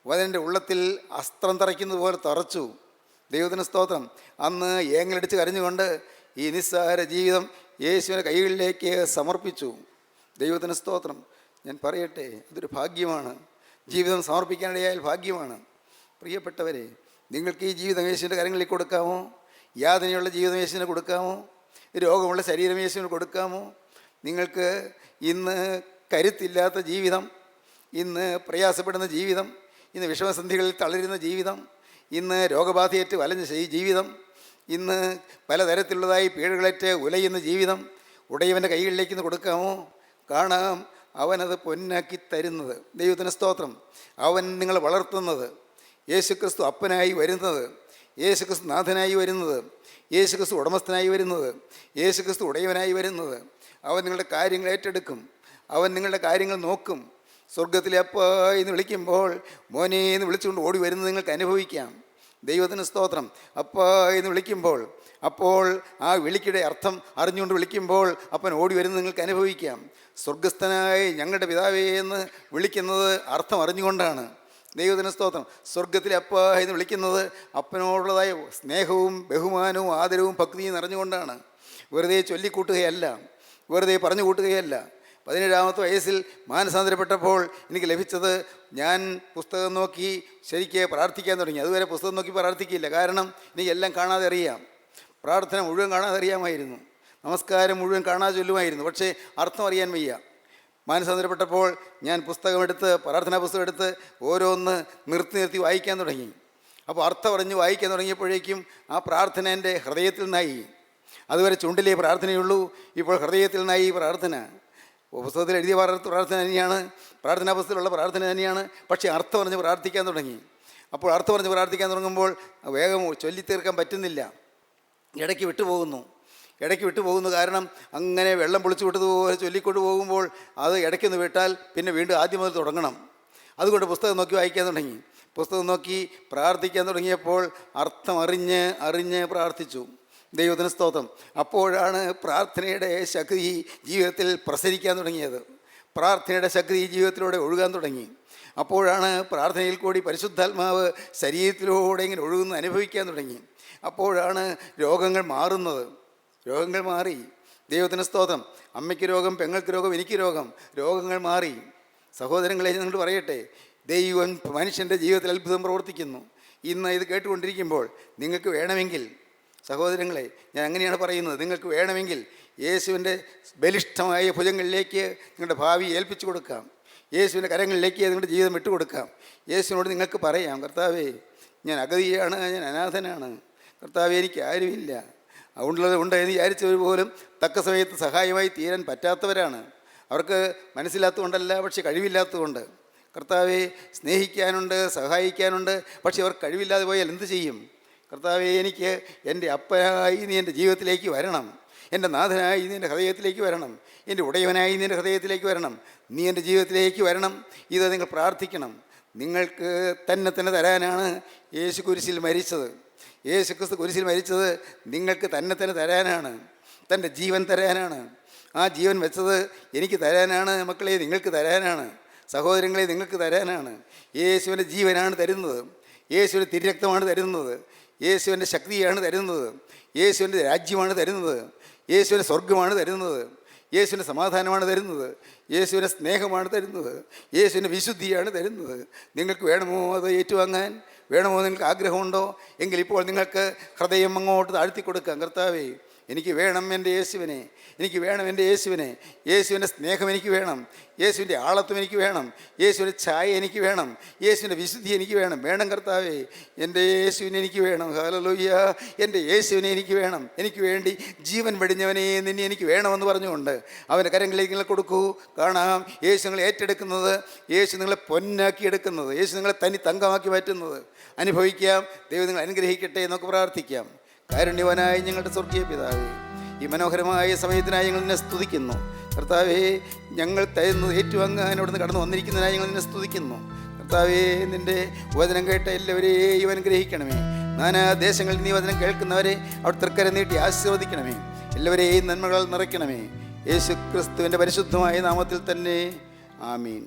വചനം എൻ്റെ ഉള്ളത്തിൽ അസ്ത്രം തറയ്ക്കുന്നത് പോലെ തറച്ചു. ദൈവത്തിന് സ്തോത്രം. അന്ന് ഏങ്ങലടിച്ച് കരഞ്ഞുകൊണ്ട് ഈ നിസ്സാര ജീവിതം യേശുവിൻ്റെ കൈകളിലേക്ക് സമർപ്പിച്ചു. ദൈവത്തിന് സ്തോത്രം. ഞാൻ പറയട്ടെ, അതൊരു ഭാഗ്യമാണ്. ജീവിതം സമർപ്പിക്കാനിടയായാൽ ഭാഗ്യമാണ്. പ്രിയപ്പെട്ടവരെ, നിങ്ങൾക്ക് ഈ ജീവിതം യേശുവിൻ്റെ കരങ്ങളിൽ കൊടുക്കാമോ? യാതനയുള്ള ജീവിതം യേശുവിന് കൊടുക്കാമോ? രോഗമുള്ള ശരീരം യേശുവിന് കൊടുക്കാമോ? നിങ്ങൾക്ക് ഇന്ന് കരുത്തില്ലാത്ത ജീവിതം, ഇന്ന് പ്രയാസപ്പെടുന്ന ജീവിതം, ഇന്ന് വിഷമസന്ധികളിൽ തളരുന്ന ജീവിതം, ഇന്ന് രോഗബാധയേറ്റ് വലഞ്ഞ ജീവിതം, ഇന്ന് പലതരത്തിലുള്ളതായി പീഡകളേറ്റ് ഉലയുന്ന ജീവിതം ഉടയവൻ്റെ കൈകളിലേക്ക് ഇന്ന് കൊടുക്കാമോ? കാണാം, അവനത് പൊന്നാക്കി തരുന്നത്. ദൈവത്തിന് സ്തോത്രം. അവൻ നിങ്ങളെ വളർത്തുന്നത്, യേശുക്രിസ്തു അപ്പനായി വരുന്നത്, യേശുക്രിസ്തു നാഥനായി വരുന്നത്, യേശുക്രിസ്തു ഉടമസ്ഥനായി വരുന്നത്, യേശുക്രിസ്തു ഉടയവനായി വരുന്നത്. അവൻ നിങ്ങളുടെ കാര്യങ്ങൾ ഏറ്റെടുക്കും. അവൻ നിങ്ങളുടെ കാര്യങ്ങൾ നോക്കും. സ്വർഗത്തിലെ അപ്പ എന്ന് വിളിക്കുമ്പോൾ മോനെ എന്ന് വിളിച്ചുകൊണ്ട് ഓടി വരുന്നത് നിങ്ങൾക്ക് അനുഭവിക്കാം. ദൈവത്തിന് സ്തോത്രം. അപ്പ എന്ന് വിളിക്കുമ്പോൾ, അപ്പോൾ ആ വിളിയുടെ അർത്ഥം അറിഞ്ഞുകൊണ്ട് വിളിക്കുമ്പോൾ അപ്പൻ ഓടി വരുന്നത് നിങ്ങൾക്ക് അനുഭവിക്കാം. സ്വർഗസ്ഥനായ ഞങ്ങളുടെ പിതാവേ എന്ന് വിളിക്കുന്നത് അർത്ഥം അറിഞ്ഞുകൊണ്ടാണ്. ദൈവത്തിന് സ്തോത്രം. സ്വർഗത്തിലെ അപ്പ എന്ന് വിളിക്കുന്നത് അപ്പനോടുള്ളതായ സ്നേഹവും ബഹുമാനവും ആദരവും ഭക്തിയും നിറഞ്ഞുകൊണ്ടാണ്. വെറുതെ ചൊല്ലിക്കൂട്ടുകയല്ല, വെറുതെ പറഞ്ഞു കൂട്ടുകയല്ല. 17-ാമത്തെ വയസ്സിൽ മാനസാന്തരപ്പെട്ടപ്പോൾ എനിക്ക് ലഭിച്ചത്, ഞാൻ പുസ്തകം നോക്കി ശരിക്ക് പ്രാർത്ഥിക്കാൻ തുടങ്ങി. അതുവരെ പുസ്തകം നോക്കി പ്രാർത്ഥിക്കില്ല. കാരണം എനിക്കെല്ലാം കാണാതെ അറിയാം. പ്രാർത്ഥന മുഴുവൻ കാണാതെ അറിയാമായിരുന്നു. നമസ്കാരം മുഴുവൻ കാണാതെ ചൊല്ലുമായിരുന്നു. പക്ഷേ അർത്ഥം അറിയാൻ വയ്യ. മാനസാന്തരപ്പെട്ടപ്പോൾ ഞാൻ പുസ്തകമെടുത്ത്, പ്രാർത്ഥനാ പുസ്തകം എടുത്ത് ഓരോന്ന് നിർത്തി വായിക്കാൻ തുടങ്ങി. അപ്പോൾ അർത്ഥം അറിഞ്ഞ് വായിക്കാൻ തുടങ്ങിയപ്പോഴേക്കും ആ പ്രാർത്ഥന എൻ്റെ ഹൃദയത്തിൽ നിന്നായി. അതുവരെ ചുണ്ടിലേ പ്രാർത്ഥനയുള്ളൂ, ഇപ്പോൾ ഹൃദയത്തിൽ നിന്നായി പ്രാർത്ഥന. പുസ്തകത്തിൽ എഴുതിയ പ്രാർത്ഥന തന്നെയാണ്, പ്രാർത്ഥനാ പുസ്തകത്തിലുള്ള പ്രാർത്ഥന തന്നെയാണ്, പക്ഷേ അർത്ഥം പറഞ്ഞ് പ്രാർത്ഥിക്കാൻ തുടങ്ങി. അപ്പോൾ അർത്ഥം പറഞ്ഞ് പ്രാർത്ഥിക്കാൻ തുടങ്ങുമ്പോൾ വേഗം ചൊല്ലിത്തീർക്കാൻ പറ്റുന്നില്ല, ഇടയ്ക്ക് വിട്ടുപോകുന്നു. കാരണം അങ്ങനെ വെള്ളം പൊളിച്ചു വിട്ടതുപോലെ ചൊല്ലിക്കൊണ്ട് പോകുമ്പോൾ അത് ഇടയ്ക്കൊന്ന് വിട്ടാൽ പിന്നെ വീണ്ടും ആദ്യം മുതൽ തുടങ്ങണം. അതുകൊണ്ട് പുസ്തകം നോക്കി വായിക്കാൻ തുടങ്ങി. പുസ്തകം നോക്കി പ്രാർത്ഥിക്കാൻ തുടങ്ങിയപ്പോൾ അർത്ഥം അറിഞ്ഞ് പ്രാർത്ഥിച്ചു. ദൈവത്തിന് സ്തോത്രം. അപ്പോഴാണ് പ്രാർത്ഥനയുടെ ശക്തി ജീവിതത്തിൽ പ്രസരിക്കാൻ തുടങ്ങിയത്. പ്രാർത്ഥനയുടെ ശക്തി ജീവിതത്തിലൂടെ ഒഴുകാൻ തുടങ്ങി. അപ്പോഴാണ് പ്രാർത്ഥനയിൽ കൂടി പരിശുദ്ധാത്മാവ് ശരീരത്തിലൂടെ ഇങ്ങനെ ഒഴുകുന്നത് അനുഭവിക്കാൻ തുടങ്ങി. അപ്പോഴാണ് രോഗങ്ങൾ മാറുന്നത്. രോഗങ്ങൾ മാറി. ദൈവത്തിന് സ്തോത്രം. അമ്മയ്ക്ക് രോഗം, പെങ്ങൾക്ക് രോഗം, എനിക്ക് രോഗങ്ങൾ മാറി. സഹോദരങ്ങളെ, നിങ്ങൾ പറയട്ടെ, ദൈവം മനുഷ്യൻ്റെ ജീവിതത്തിൽ അത്ഭുതം പ്രവർത്തിക്കുന്നു. ഇന്ന് ഇത് കേട്ടുകൊണ്ടിരിക്കുമ്പോൾ നിങ്ങൾക്ക് വേണമെങ്കിൽ, സഹോദരങ്ങളെ, ഞാൻ അങ്ങനെയാണ് പറയുന്നത്, നിങ്ങൾക്ക് വേണമെങ്കിൽ യേശുവിൻ്റെ ബലിഷ്ഠമായ ഭുജങ്ങളിലേക്ക് നിങ്ങളുടെ ഭാവി ഏൽപ്പിച്ചു കൊടുക്കാം. യേശുവിൻ്റെ കരങ്ങളിലേക്ക് നിങ്ങളുടെ ജീവിതം വിട്ടുകൊടുക്കാം. യേശുവിനോട് നിങ്ങൾക്ക് പറയാം, കർത്താവേ, ഞാൻ അഗതിയാണ്, ഞാൻ അനാഥനാണ്, കർത്താവേ, എനിക്ക് ആരുമില്ല. അതുകൊണ്ടുള്ളത് ഉണ്ട് എന്ന് വിചാരിച്ചവർ പോലും തക്ക സമയത്ത് സഹായമായി തീരാൻ പറ്റാത്തവരാണ്. അവർക്ക് മനസ്സിലാത്തതുകൊണ്ടല്ല, പക്ഷെ കഴിവില്ലാത്തതുകൊണ്ട്. കർത്താവെ, സ്നേഹിക്കാനുണ്ട്, സഹായിക്കാനുണ്ട്, പക്ഷെ അവർ കഴിവില്ലാതെ പോയാൽ എന്ത് ചെയ്യും? കർത്താവെ, എനിക്ക് എൻ്റെ അപ്പനായി നീ എൻ്റെ ജീവിതത്തിലേക്ക് വരണം, എൻ്റെ നാഥനായി നീ എൻ്റെ ഹൃദയത്തിലേക്ക് വരണം, എൻ്റെ ഉടയവനായി നീ എൻ്റെ ഹൃദയത്തിലേക്ക് വരണം, നീ എൻ്റെ ജീവിതത്തിലേക്ക് വരണം. ഇത് നിങ്ങൾ പ്രാർത്ഥിക്കണം. നിങ്ങൾക്ക് തന്നെ തരാനാണ് യേശു കുരിശിൽ മരിച്ചത്. യേശു ക്രിസ്തു കുരിശിൽ മരിച്ചത് നിങ്ങൾക്ക് തന്നെ തരാനാണ്, തൻ്റെ ജീവൻ തരാനാണ്. ആ ജീവൻ വെച്ചത് എനിക്ക് തരാനാണ്. മക്കളെ, നിങ്ങൾക്ക് തരാനാണ്. സഹോദരങ്ങളെ, നിങ്ങൾക്ക് തരാനാണ്. യേശുവിൻ്റെ ജീവനാണ് തരുന്നത്, യേശുവിൻ്റെ തിരുരക്തമാണ് തരുന്നത്, യേശുവിൻ്റെ ശക്തിയാണ് തരുന്നത്, യേശുവിൻ്റെ രാജ്യമാണ് തരുന്നത്, യേശുവിൻ്റെ സ്വർഗമാണ് തരുന്നത്, യേശുവിൻ്റെ സമാധാനമാണ് തരുന്നത്, യേശുവിൻ്റെ സ്നേഹമാണ് തരുന്നത്, യേശുവിൻ്റെ വിശുദ്ധിയാണ് തരുന്നത്. നിങ്ങൾക്ക് വേണമോ അത് ഏറ്റുവാങ്ങാൻ? വേണമോ? നിങ്ങൾക്ക് ആഗ്രഹമുണ്ടോ? എങ്കിൽ ഇപ്പോൾ നിങ്ങൾക്ക് ഹൃദയം അങ്ങോട്ട് താഴ്ത്തി കൊടുക്കാം. കർത്താവേ, എനിക്ക് വേണം എൻ്റെ യേശുവിനെ, എനിക്ക് വേണം എൻ്റെ യേശുവിനെ. യേശുവിൻ്റെ സ്നേഹം എനിക്ക് വേണം, യേശുവിൻ്റെ ആളത്വം എനിക്ക് വേണം, യേശുവിൻ്റെ ഛായ എനിക്ക് വേണം, യേശുവിൻ്റെ വിശുദ്ധി എനിക്ക് വേണം. കർത്താവേ, എൻ്റെ യേശുവിനെ എനിക്ക് വേണം. ഹല്ലേലൂയ. എൻ്റെ യേശുവിനെ എനിക്ക് വേണം. എനിക്ക് വേണ്ടി ജീവൻ വെടിഞ്ഞവനെ നിന്നെ എനിക്ക് വേണമെന്ന് പറഞ്ഞുകൊണ്ട് അവൻ്റെ കരങ്ങളിലേക്ക് നിങ്ങൾ കൊടുക്കൂ. കാണാം യേശു നിങ്ങളെ ഏറ്റെടുക്കുന്നത്, യേശു നിങ്ങളെ പൊന്നാക്കി എടുക്കുന്നത്, യേശു നിങ്ങളെ തനി തങ്കമാക്കി മാറ്റുന്നത് അനുഭവിക്കാം. ദൈവം നിങ്ങൾ അനുഗ്രഹിക്കട്ടെ എന്നൊക്കെ പ്രാർത്ഥിക്കാം. കാരുണ്യവാനായ ഞങ്ങളുടെ സ്വർഗീയ പിതാവേ, ഈ മനോഹരമായ സമയത്തിനായി ഞങ്ങൾ നിന്നെ സ്തുതിക്കുന്നു. കർത്താവേ, ഞങ്ങൾ തരുന്നത് ഏറ്റുവാങ്ങാൻ അവിടുന്ന് കടന്നു വന്നിരിക്കുന്നതിനായി ഞങ്ങൾ നിന്നെ സ്തുതിക്കുന്നു. കർത്താവേ, നിൻ്റെ വചനം കേട്ട എല്ലാവരെയും അനുഗ്രഹിക്കണമേ. നാനാ ദേശങ്ങളിൽ നീ വചനം കേൾക്കുന്നവരെ അവിടെ തൃക്കര നീട്ടി ആശീർവദിക്കണമേ. എല്ലാവരെയും നന്മകൾ നിറയ്ക്കണമേ. യേശു ക്രിസ്തുവിൻ്റെ പരിശുദ്ധമായ നാമത്തിൽ തന്നെ. ആമീൻ.